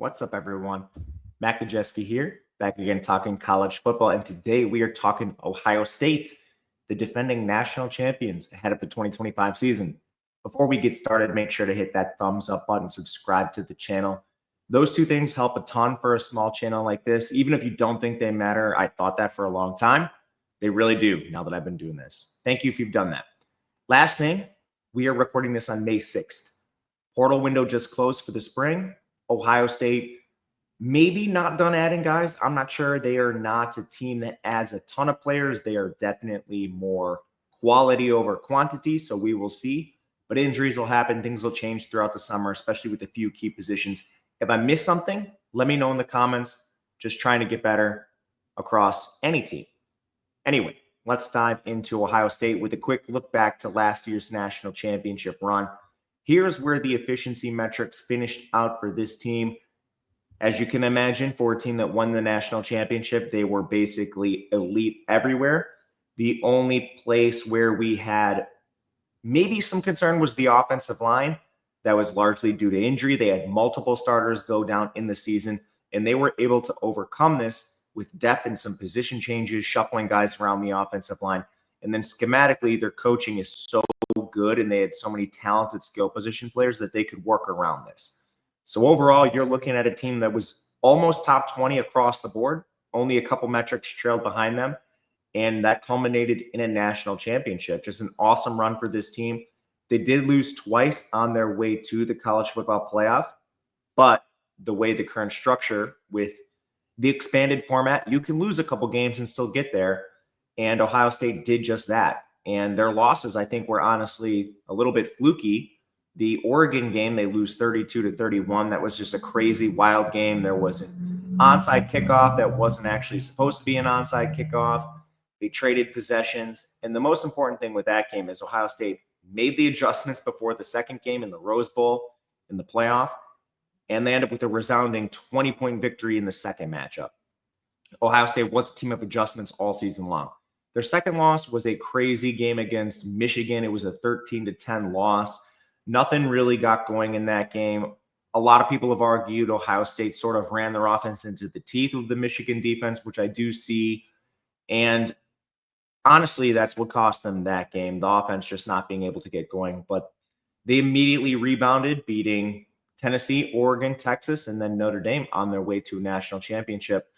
What's up, everyone? Matt Gajewski here, back again talking college football. And today we are talking Ohio State, the defending national champions ahead of the 2025 season. Before we get started, make sure to hit that thumbs up button, subscribe to the channel. Those two things help a ton for a small channel like this. Even if you don't think they matter, I thought that for a long time. They really do now that I've been doing this. Thank you if you've done that. Last thing, we are recording this on May 6th. Portal window just closed for the spring. Ohio State, maybe not done adding guys. I'm not sure. They are not a team that adds a ton of players. They are definitely more quality over quantity. So we will see. But injuries will happen. Things will change throughout the summer, especially with a few key positions. If I missed something, let me know in the comments. Just trying to get better across any team. Anyway, let's dive into Ohio State with a quick look back to last year's national championship run. Here's where the efficiency metrics finished out for this team. As you can imagine, for a team that won the national championship, they were basically elite everywhere. The only place where we had maybe some concern was the offensive line. That was largely due to injury. They had multiple starters go down in the season, and they were able to overcome this with depth and some position changes, shuffling guys around the offensive line. And then schematically, their coaching is so good, and they had so many talented skill position players that they could work around this. So overall, you're looking at a team that was almost top 20 across the board. Only a couple metrics trailed behind them, and that culminated in a national championship. Just an awesome run for this team. They did lose twice on their way to the college football playoff, but the way the current structure with the expanded format, you can lose a couple games and still get there, and Ohio State did just that. And their losses, I think, were honestly a little bit fluky. The Oregon game, they lose 32-31. That was just a crazy, wild game. There was an onside kickoff that wasn't actually supposed to be an onside kickoff. They traded possessions. And the most important thing with that game is Ohio State made the adjustments before the second game in the Rose Bowl in the playoff, and they ended up with a resounding 20-point victory in the second matchup. Ohio State was a team of adjustments all season long. Their second loss was a crazy game against Michigan. It was a 13-10 loss. Nothing really got going in that game. A lot of people have argued Ohio State sort of ran their offense into the teeth of the Michigan defense, which I do see. And honestly, that's what cost them that game, the offense just not being able to get going. But they immediately rebounded, beating Tennessee, Oregon, Texas, and then Notre Dame on their way to a national championship,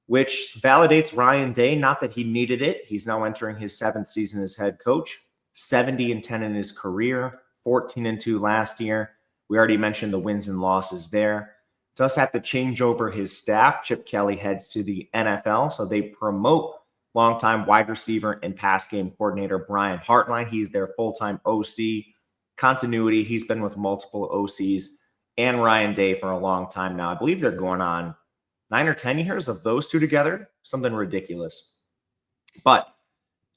which validates Ryan Day. Not that he needed it. He's now entering his 7th season as head coach, 70-10 in his career, 14-2 last year. We already mentioned the wins and losses there. Does have to change over his staff. Chip Kelly heads to the NFL, so they promote longtime wide receiver and pass game coordinator Brian Hartline. He's their full-time OC. Continuity, he's been with multiple OCs and Ryan Day for a long time now. I believe they're going on 9 or 10 years of those two together, something ridiculous. But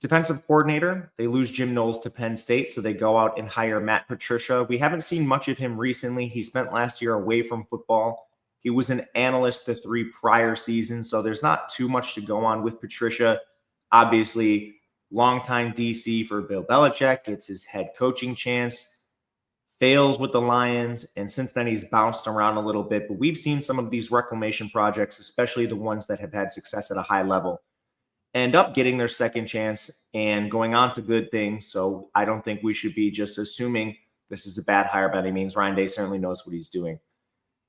defensive coordinator, they lose Jim Knowles to Penn State, so they go out and hire Matt Patricia. We haven't seen much of him recently. He spent last year away from football. He was an analyst the 3 prior seasons, so there's not too much to go on with Patricia. Obviously, longtime DC for Bill Belichick, gets his head coaching chance, fails with the Lions, and since then he's bounced around a little bit. But we've seen some of these reclamation projects, especially the ones that have had success at a high level, end up getting their second chance and going on to good things. So I don't think we should be just assuming this is a bad hire by any means. Ryan Day certainly knows what he's doing.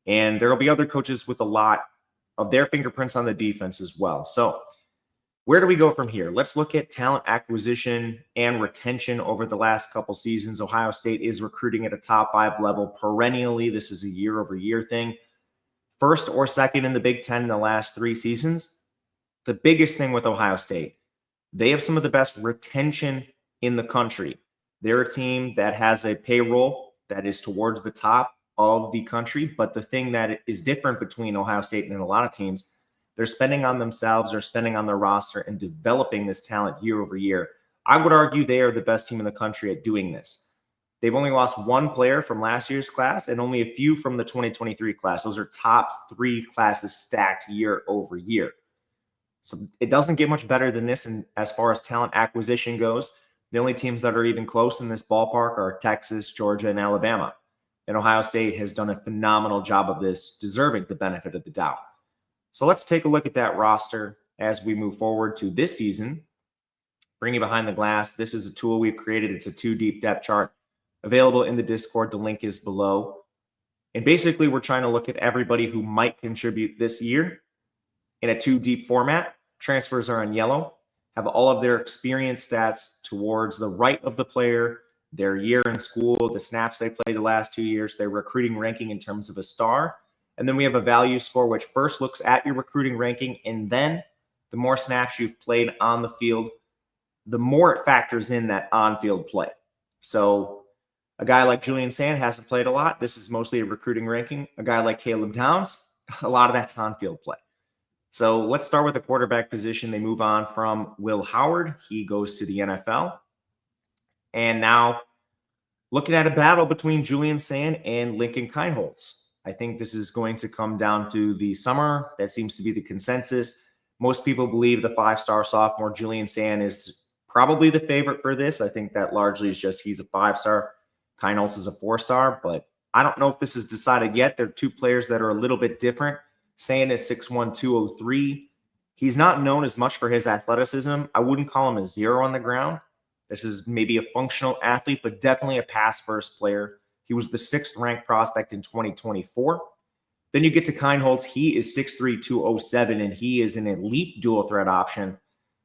And there will be other coaches with a lot of their fingerprints on the defense as well. So where do we go from here? Let's look at talent acquisition and retention over the last couple seasons. Ohio State is recruiting at a top 5 level perennially. This is a year-over-year thing. First or second in the Big Ten in the last 3 seasons. The biggest thing with Ohio State, they have some of the best retention in the country. They're a team that has a payroll that is towards the top of the country. But the thing that is different between Ohio State and a lot of teams, they're spending on themselves, they're spending on their roster and developing this talent year over year. I would argue they are the best team in the country at doing this. They've only lost 1 player from last year's class and only a few from the 2023 class. Those are top 3 classes stacked year over year. So it doesn't get much better than this. And as far as talent acquisition goes, the only teams that are even close in this ballpark are Texas, Georgia, and Alabama. And Ohio State has done a phenomenal job of this, deserving the benefit of the doubt. So let's take a look at that roster as we move forward to this season. Bringing behind the glass, this is a tool we've created. It's a 2-deep depth chart available in the Discord. The link is below. And basically, we're trying to look at everybody who might contribute this year in a 2-deep format. Transfers are in yellow, have all of their experience stats towards the right of the player, their year in school, the snaps they played the last 2 years, their recruiting ranking in terms of a star. And then we have a value score, which first looks at your recruiting ranking, and then the more snaps you've played on the field, the more it factors in that on-field play. So a guy like Julian Sand hasn't played a lot. This is mostly a recruiting ranking. A guy like Caleb Downs, a lot of that's on-field play. So let's start with the quarterback position. They move on from Will Howard. He goes to the NFL. And now looking at a battle between Julian Sand and Lincoln Kienholz. I think this is going to come down to the summer. That seems to be the consensus. Most people believe the 5-star sophomore Julian Sand is probably the favorite for this. I think that largely is just he's a 5-star. Kienholz is a 4-star, but I don't know if this is decided yet. They're two players that are a little bit different. Sand is 6'1", 203. He's not known as much for his athleticism. I wouldn't call him a 0 on the ground. This is maybe a functional athlete, but definitely a pass-first player. He was the 6th-ranked prospect in 2024. Then you get to Kienholz. He is 6'3", 207, and he is an elite dual-threat option.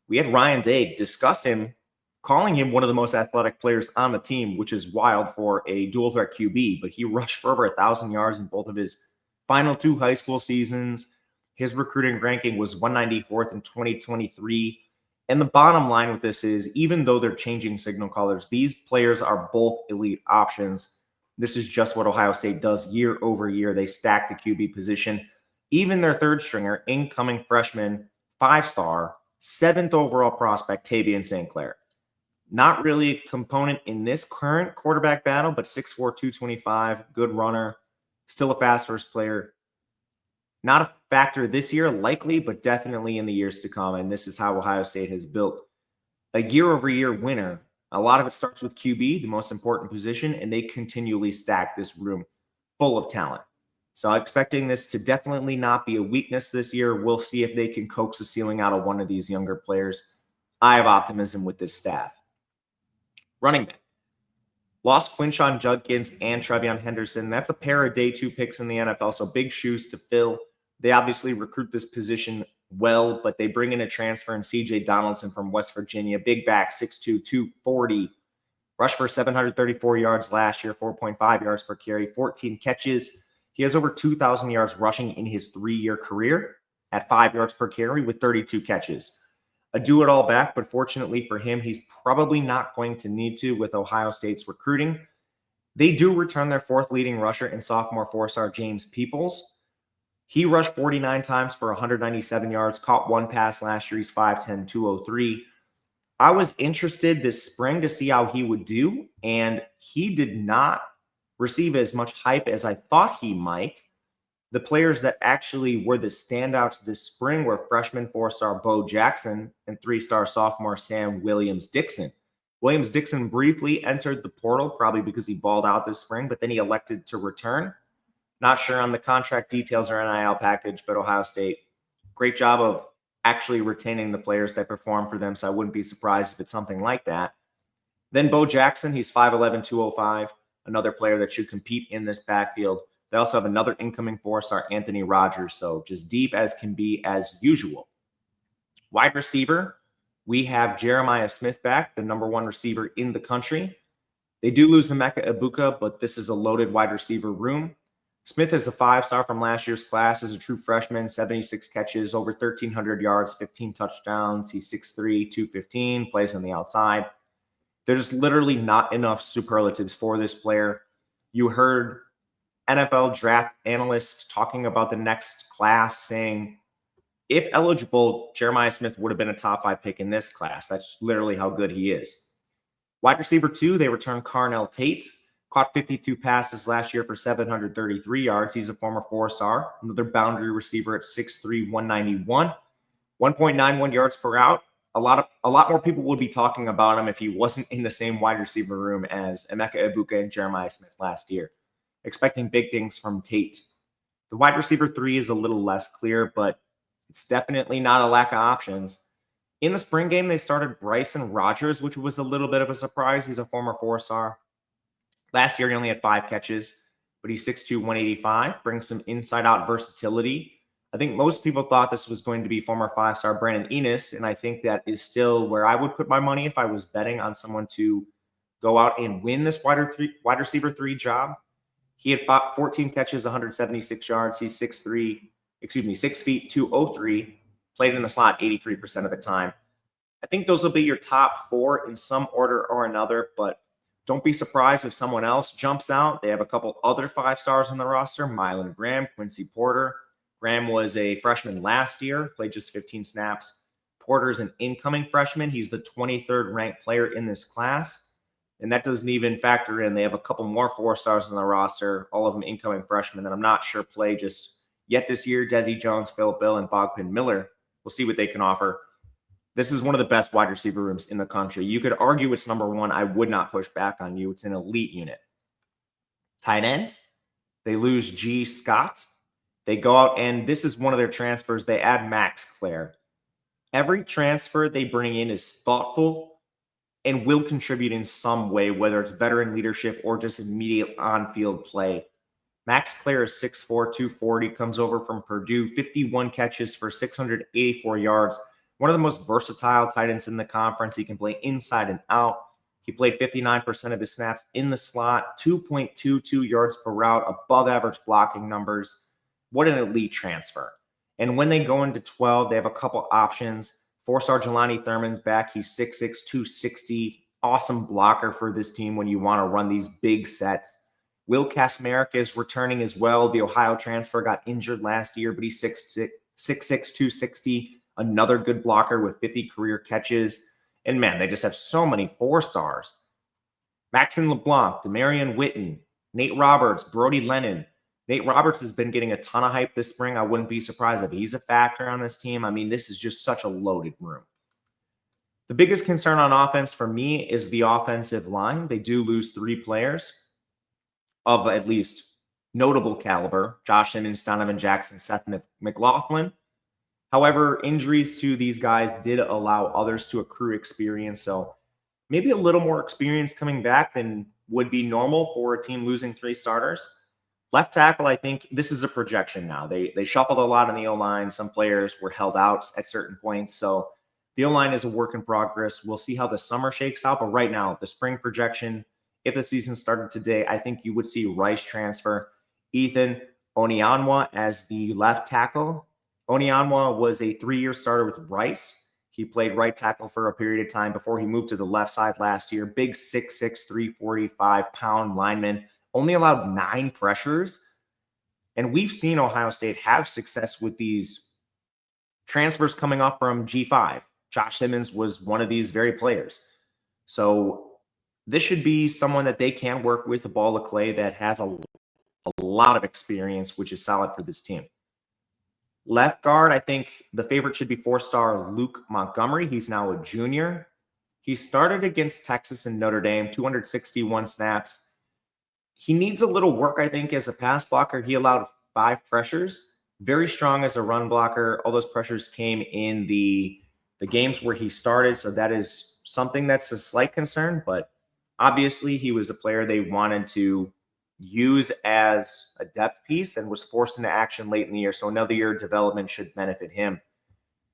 We had Ryan Day discuss him, calling him one of the most athletic players on the team, which is wild for a dual-threat QB, but he rushed for over 1,000 yards in both of his final 2 high school seasons. His recruiting ranking was 194th in 2023. And the bottom line with this is, even though they're changing signal colors, these players are both elite options. This is just what Ohio State does year over year. They stack the QB position. Even their 3rd stringer, incoming freshman, 5-star, 7th overall prospect, Tavian St. Clair. Not really a component in this current quarterback battle, but 6'4", 225, good runner, still a fast first player. Not a factor this year, likely, but definitely in the years to come. And this is how Ohio State has built a year-over-year winner. A lot of it starts with QB, the most important position, and they continually stack this room full of talent. So I'm expecting this to definitely not be a weakness this year. We'll see if they can coax the ceiling out of one of these younger players. I have optimism with this staff. Running back. Lost Quinshon Judkins and Trevion Henderson. That's a pair of day 2 picks in the NFL, so big shoes to fill. They obviously recruit this position well, but they bring in a transfer in C.J. Donaldson from West Virginia. Big back, 6'2", 240. Rushed for 734 yards last year, 4.5 yards per carry, 14 catches. He has over 2,000 yards rushing in his 3-year career at 5 yards per carry with 32 catches. A do-it-all back, but fortunately for him, he's probably not going to need to with Ohio State's recruiting. They do return their 4th leading rusher in sophomore 4-star James Peoples. He rushed 49 times for 197 yards, caught 1 pass last year. He's 5'10", 203. I was interested this spring to see how he would do, and he did not receive as much hype as I thought he might. The players that actually were the standouts this spring were freshman 4-star Bo Jackson and 3-star sophomore Sam Williams-Dixon. Williams-Dixon briefly entered the portal, probably because he balled out this spring, but then he elected to return. Not sure on the contract details or NIL package, but Ohio State, great job of actually retaining the players that perform for them, so I wouldn't be surprised if it's something like that. Then Bo Jackson, he's 5'11", 205, another player that should compete in this backfield. They also have another incoming 4-star, Anthony Rogers, so just deep as can be as usual. Wide receiver, we have Jeremiah Smith back, the number 1 receiver in the country. They do lose Emeka Egbuka, but this is a loaded wide receiver room. Smith is a 5-star from last year's class as a true freshman, 76 catches, over 1,300 yards, 15 touchdowns. He's 6'3", 215, plays on the outside. There's literally not enough superlatives for this player. You heard NFL draft analysts talking about the next class saying, if eligible, Jeremiah Smith would have been a top 5 pick in this class. That's literally how good he is. Wide receiver 2, they return Carnell Tate. Caught 52 passes last year for 733 yards. He's a former 4-star, another boundary receiver at 6'3", 191, 1.91 yards per out. A lot more people would be talking about him if he wasn't in the same wide receiver room as Emeka Egbuka and Jeremiah Smith last year. expecting big things from Tate. The wide receiver 3 is a little less clear, but it's definitely not a lack of options. In the spring game, they started Bryson Rogers, which was a little bit of a surprise. He's a former 4-star. Last year, he only had 5 catches, but he's 6'2", 185, brings some inside-out versatility. I think most people thought this was going to be former 5-star Brandon Enos, and I think that is still where I would put my money if I was betting on someone to go out and win this wide receiver 3 job. He had 14 catches, 176 yards. He's 6 feet 203, played in the slot 83% of the time. I think those will be your top 4 in some order or another, but don't be surprised if someone else jumps out. They have a couple other 5-stars on the roster, Mylan Graham, Quincy Porter. Graham was a freshman last year, played just 15 snaps. Porter is an incoming freshman. He's the 23rd ranked player in this class. And that doesn't even factor in. They have a couple more 4-stars on the roster, all of them incoming freshmen that I'm not sure play just yet this year. Desi Jones, Philip Bill, and Bogpin Miller. We'll see what they can offer. This is one of the best wide receiver rooms in the country. You could argue it's number 1. I would not push back on you. It's an elite unit. Tight end, they lose G. Scott. They go out, and this is one of their transfers. They add Max Clare. Every transfer they bring in is thoughtful and will contribute in some way, whether it's veteran leadership or just immediate on-field play. Max Clare is 6'4", 240, comes over from Purdue, 51 catches for 684 yards. One of the most versatile tight ends in the conference. He can play inside and out. He played 59% of his snaps in the slot, 2.22 yards per route, above average blocking numbers. What an elite transfer. And when they go into 12, they have a couple options. 4-star Jelani Thurman's back. He's 6'6", 260. Awesome blocker for this team when you want to run these big sets. Will Kasmerick is returning as well. The Ohio transfer got injured last year, but he's 6'6", 260. Another good blocker with 50 career catches. And man, they just have so many 4-stars. Maxon LeBlanc, Demarion Witten, Nate Roberts, Brody Lennon. Nate Roberts has been getting a ton of hype this spring. I wouldn't be surprised if he's a factor on this team. I mean, this is just such a loaded room. The biggest concern on offense for me is the offensive line. They do lose 3 players of at least notable caliber: Josh Simmons, Donovan Jackson, Seth McLaughlin. However, injuries to these guys did allow others to accrue experience. So maybe a little more experience coming back than would be normal for a team losing 3 starters. Left tackle, I think this is a projection now. They shuffled a lot on the O-line. Some players were held out at certain points. So the O-line is a work in progress. We'll see how the summer shakes out. But right now, the spring projection, if the season started today, I think you would see Rice transfer Ethan Onyanwa as the left tackle. Onyanwa was a 3-year starter with Rice. He played right tackle for a period of time before he moved to the left side last year. Big 6'6", 345-pound lineman. Only allowed 9 pressures. And we've seen Ohio State have success with these transfers coming up from G5. Josh Simmons was one of these very players. So this should be someone that they can work with, a ball of clay that has a lot of experience, which is solid for this team. Left guard, I think the favorite should be 4-star Luke Montgomery. He's now a junior. He started against Texas and Notre Dame, 261 snaps. He needs a little work, I think, as a pass blocker. He allowed 5 pressures. Very strong as a run blocker. All those pressures came in the games where he started, so that is something that's a slight concern. But obviously, he was a player they wanted to use as a depth piece and was forced into action late in the year. So another year of development should benefit him.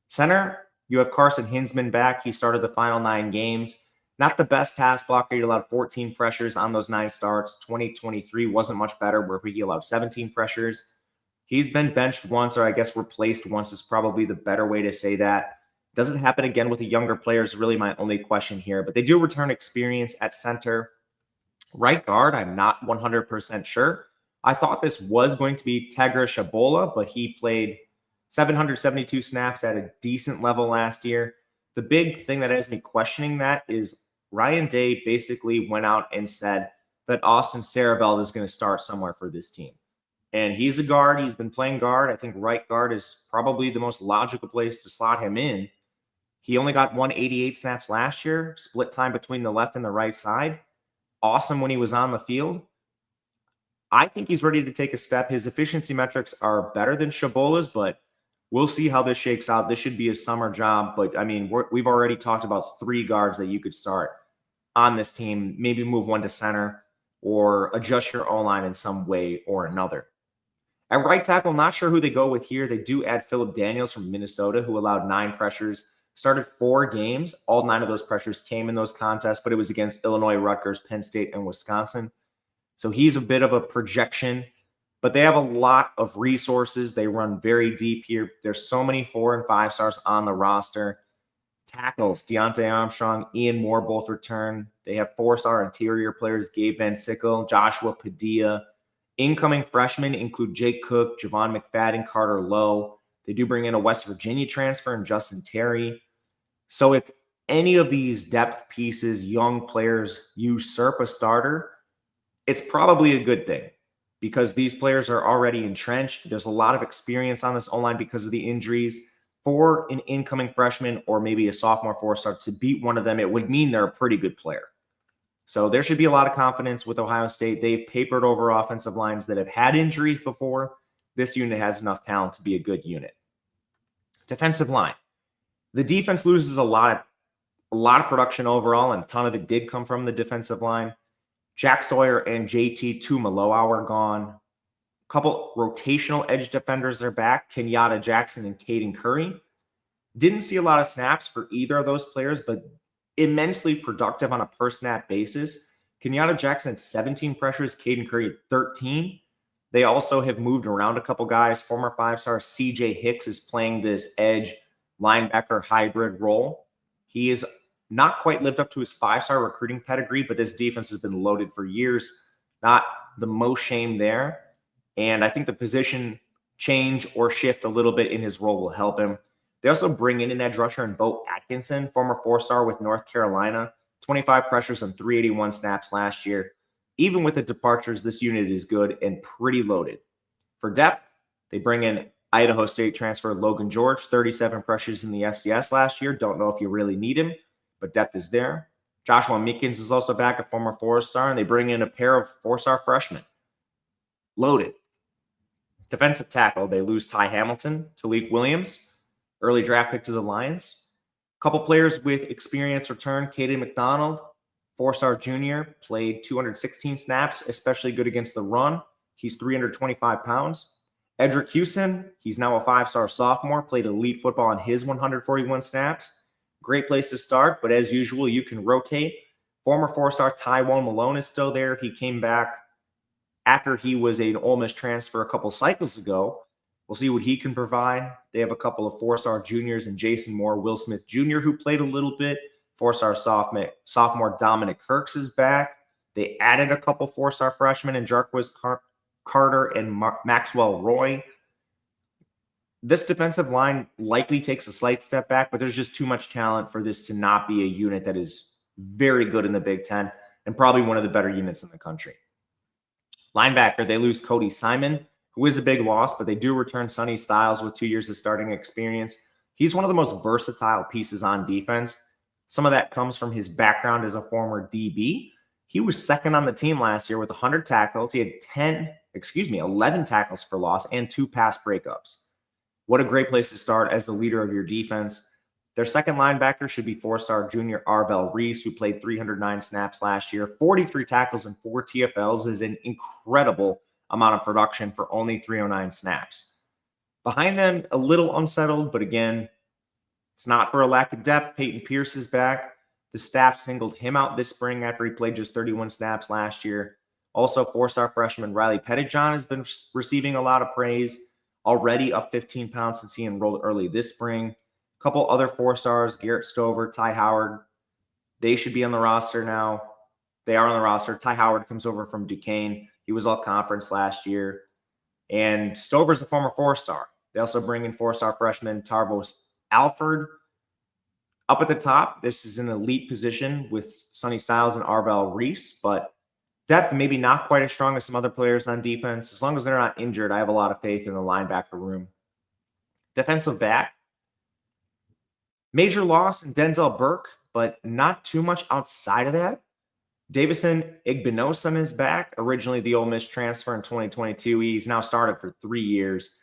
Center, you have Carson Hinsman back. He started the final 9 games. Not the best pass blocker. He allowed 14 pressures on those 9 starts. 2023 wasn't much better, where he allowed 17 pressures. He's been benched once, or I guess replaced once is probably the better way to say that. Does it happen again with a younger player is really my only question here. But they do return experience at center. Right guard, I'm not 100% sure. I thought this was going to be Tegra Shabola, but he played 772 snaps at a decent level last year. The big thing that has me questioning that is Ryan Day basically went out and said that Austin Saraveld is going to start somewhere for this team. And he's a guard. He's been playing guard. I think right guard is probably the most logical place to slot him in. He only got 188 snaps last year, split time between the left and the right side. Awesome when he was on the field. I think he's ready to take a step. His efficiency metrics are better than Shabola's, but we'll see how this shakes out. This should be a summer job, but I mean, we've already talked about 3 guards that you could start on this team. Maybe move one to center or adjust your O-line in some way or another. At right tackle, not sure who they go with here. They do add Phillip Daniels from Minnesota, who allowed 9 pressures, started 4 games. All 9 of those pressures came in those contests, but it was against Illinois, Rutgers, Penn State, and Wisconsin. So he's a bit of a projection, but they have a lot of resources. They run very deep here. There's so many 4 and 5 stars on the roster. Tackles, Deontay Armstrong, Ian Moore both return. They have 4-star interior players, Gabe Van Sickle, Joshua Padilla. Incoming freshmen include Jake Cook, Javon McFadden, Carter Lowe. They do bring in a West Virginia transfer and Justin Terry. So if any of these depth pieces, young players, usurp a starter, it's probably a good thing because these players are already entrenched. There's a lot of experience on this O-line because of the injuries. For an incoming freshman or maybe a sophomore 4-star to beat one of them, it would mean they're a pretty good player. So there should be a lot of confidence with Ohio State. They've papered over offensive lines that have had injuries before. This unit has enough talent to be a good unit. Defensive line. The defense loses a lot of production overall, and a ton of it did come from the defensive line. Jack Sawyer and JT Tuimoloau are gone. A couple rotational edge defenders are back. Kenyatta Jackson and Caden Curry. Didn't see a lot of snaps for either of those players, but immensely productive on a per snap basis. Kenyatta Jackson had 17 pressures, Caden Curry had 13. They also have moved around a couple guys. Former 5-star CJ Hicks is playing this edge linebacker hybrid role. He is not quite lived up to his 5-star recruiting pedigree, but this defense has been loaded for years. Not the most shame there. And I think the position change or shift a little bit in his role will help him. They also bring in an edge rusher in Bo Atkinson, former 4-star with North Carolina, 25 pressures on 381 snaps last year. Even with the departures, this unit is good and pretty loaded. For depth, they bring in Idaho State transfer Logan George, 37 pressures in the FCS last year. Don't know if you really need him, but depth is there. Joshua Mickens is also back, a former 4-star, and they bring in a pair of 4-star freshmen. Loaded. Defensive tackle, they lose Ty Hamilton, Talik Williams, early draft pick to the Lions. A couple players with experience return. Caden McDonald, 4-star junior, played 216 snaps, especially good against the run. He's 325 pounds. Edric Houston, he's now a 5-star sophomore, played elite football on his 141 snaps. Great place to start, but as usual, you can rotate. Former 4-star Tywone Malone is still there. He came back after he was an Ole Miss transfer a couple cycles ago. We'll see what he can provide. They have a couple of 4-star juniors and Jason Moore, Will Smith Jr., who played a little bit. 4-star sophomore Dominic Kirks is back. They added a couple 4-star freshmen in Jarquez Carter and Maxwell Roy. This defensive line likely takes a slight step back, but there's just too much talent for this to not be a unit that is very good in the Big Ten and probably one of the better units in the country. Linebacker, they lose Cody Simon, who is a big loss, but they do return Sonny Styles with 2 years of starting experience. He's one of the most versatile pieces on defense. Some of that comes from his background as a former DB. He was second on the team last year with 100 tackles. He had 11 tackles for loss and 2 pass breakups. What a great place to start as the leader of your defense. Their second linebacker should be 4-star junior Arvell Reese, who played 309 snaps last year. 43 tackles and 4 TFLs is an incredible amount of production for only 309 snaps. Behind them, a little unsettled, but again, it's not for a lack of depth. Peyton Pierce is back. The staff singled him out this spring after he played just 31 snaps last year. Also, 4-star freshman Riley Pettijohn has been receiving a lot of praise, already up 15 pounds since he enrolled early this spring. A couple other 4-stars, Garrett Stover, Ty Howard. They should be on the roster now. They are on the roster. Ty Howard comes over from Duquesne. He was all conference last year. And Stover's a former 4-star. They also bring in 4-star freshman Tarvos Alford. Up at the top, this is an elite position with Sonny Styles and Arvell Reese, but depth maybe not quite as strong as some other players on defense. As long as they're not injured, I have a lot of faith in the linebacker room. Defensive back, major loss in Denzel Burke, but not too much outside of that. Davison Igbinosun is back. Originally the Ole Miss transfer in 2022. He's now started for 3 years.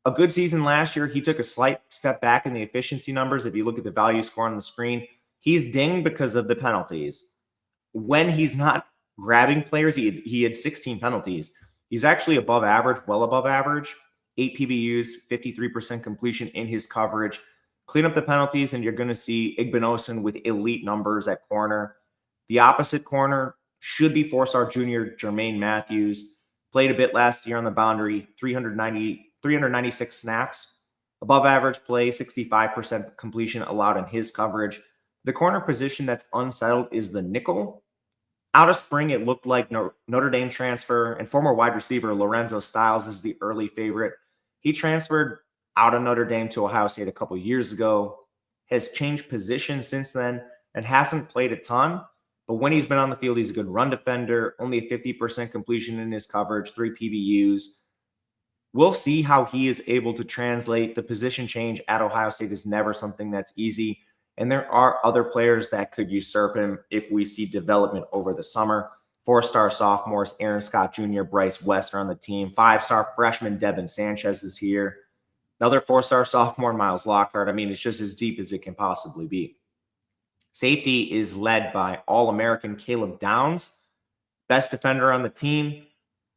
A good season last year. He took a slight step back in the efficiency numbers. If you look at the value score on the screen, he's dinged because of the penalties. When he's not grabbing players, he had 16 penalties. He's actually above average, well above average. 8 PBUs, 53% completion in his coverage. Clean up the penalties, and you're going to see Igbinosun with elite numbers at corner. The opposite corner should be four-star junior Jermaine Matthews. Played a bit last year on the boundary, 396 snaps. Above average play, 65% completion allowed in his coverage. The corner position that's unsettled is the nickel. Out of spring, it looked like Notre Dame transfer and former wide receiver Lorenzo Styles is the early favorite. He transferred out of Notre Dame to Ohio State a couple years ago, has changed position since then, and hasn't played a ton. But when he's been on the field, he's a good run defender, only a 50% completion in his coverage, 3 PBUs. We'll see how he is able to translate. The position change at Ohio State is never something that's easy. And there are other players that could usurp him if we see development over the summer. 4-star sophomores, Aaron Scott Jr., Bryce West are on the team. 5-star freshman, Devin Sanchez is here. Another 4-star sophomore, Miles Lockhart. I mean, it's just as deep as it can possibly be. Safety is led by All-American Caleb Downs, best defender on the team,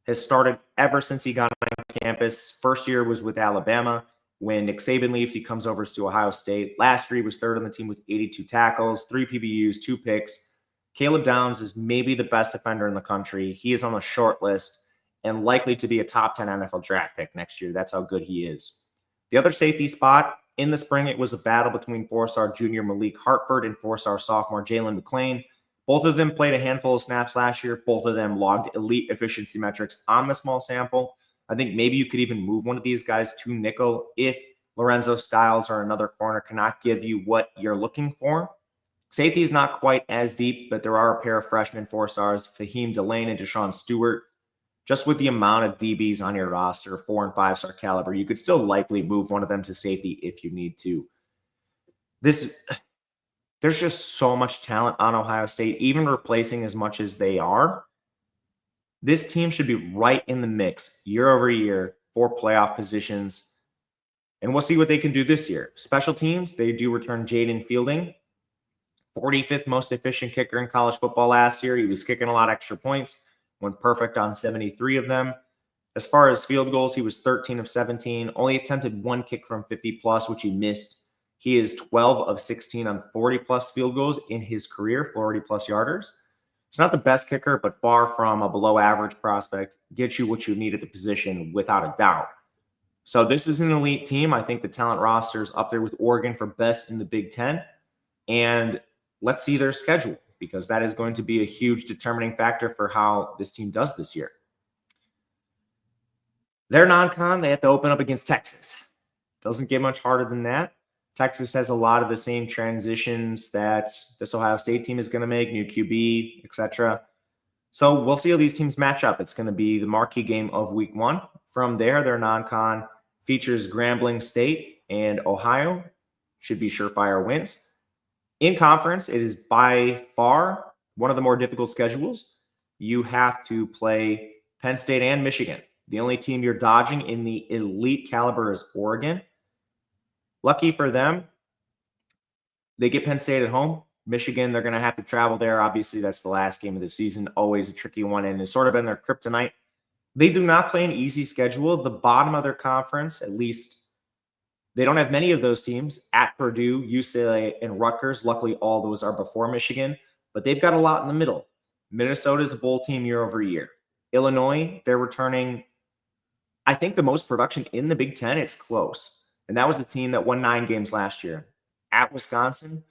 has started ever since he got on campus. First year was with Alabama. When Nick Saban leaves, he comes over to Ohio State. Last year, he was third on the team with 82 tackles, 3 PBUs, 2 picks. Caleb Downs is maybe the best defender in the country. He is on the short list and likely to be a top 10 NFL draft pick next year. That's how good he is. The other safety spot, in the spring, it was a battle between 4-star junior Malik Hartford and 4-star sophomore Jalen McClain. Both of them played a handful of snaps last year. Both of them logged elite efficiency metrics on the small sample. I think maybe you could even move one of these guys to nickel if Lorenzo Styles or another corner cannot give you what you're looking for. Safety is not quite as deep, but there are a pair of freshmen 4-stars, Fahim Delane and Deshaun Stewart. Just with the amount of DBs on your roster, 4- and 5-star caliber, you could still likely move one of them to safety if you need to. There's just so much talent on Ohio State, even replacing as much as they are. This team should be right in the mix year over year for playoff positions. And we'll see what they can do this year. Special teams, they do return Jaden Fielding, 45th most efficient kicker in college football last year. He was kicking a lot of extra points, went perfect on 73 of them. As far as field goals, he was 13 of 17, only attempted 1 kick from 50 plus, which he missed. He is 12 of 16 on 40 plus field goals in his career, 40 plus yarders. It's not the best kicker, but far from a below average prospect. Gets you what you need at the position without a doubt. So this is an elite team. I think the talent roster is up there with Oregon for best in the Big Ten. And let's see their schedule, because that is going to be a huge determining factor for how this team does this year. Their non-con, they have to open up against Texas. Doesn't get much harder than that. Texas has a lot of the same transitions that this Ohio State team is going to make, new QB, etc. So we'll see how these teams match up. It's going to be the marquee game of week 1. From there, their non-con features Grambling State and Ohio. Should be surefire wins. In conference, it is by far one of the more difficult schedules. You have to play Penn State and Michigan. The only team you're dodging in the elite caliber is Oregon. Lucky for them, they get Penn State at home. Michigan, they're going to have to travel there. Obviously, that's the last game of the season. Always a tricky one, and it's sort of been their kryptonite. They do not play an easy schedule. The bottom of their conference, at least, they don't have many of those teams at Purdue, UCLA, and Rutgers. Luckily, all those are before Michigan, but they've got a lot in the middle. Minnesota is a bowl team year over year. Illinois, they're returning, I think, the most production in the Big Ten. It's close. And that was the team that won 9 games last year. At Wisconsin,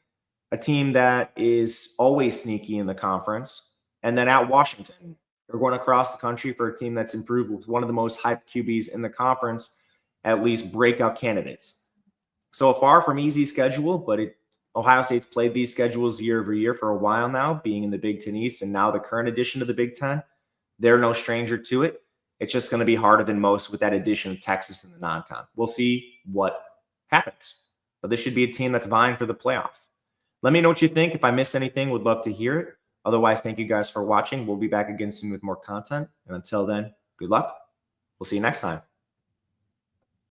a team that is always sneaky in the conference. And then at Washington, they're going across the country for a team that's improved with one of the most hyped QBs in the conference, at least breakout candidates. So a far from easy schedule, but Ohio State's played these schedules year over year for a while now, being in the Big Ten East and now the current addition to the Big Ten. They're no stranger to it. It's just going to be harder than most with that addition of Texas in the non-con. We'll see what happens. But this should be a team that's vying for the playoff. Let me know what you think. If I missed anything, would love to hear it. Otherwise, thank you guys for watching. We'll be back again soon with more content. And until then, good luck. We'll see you next time.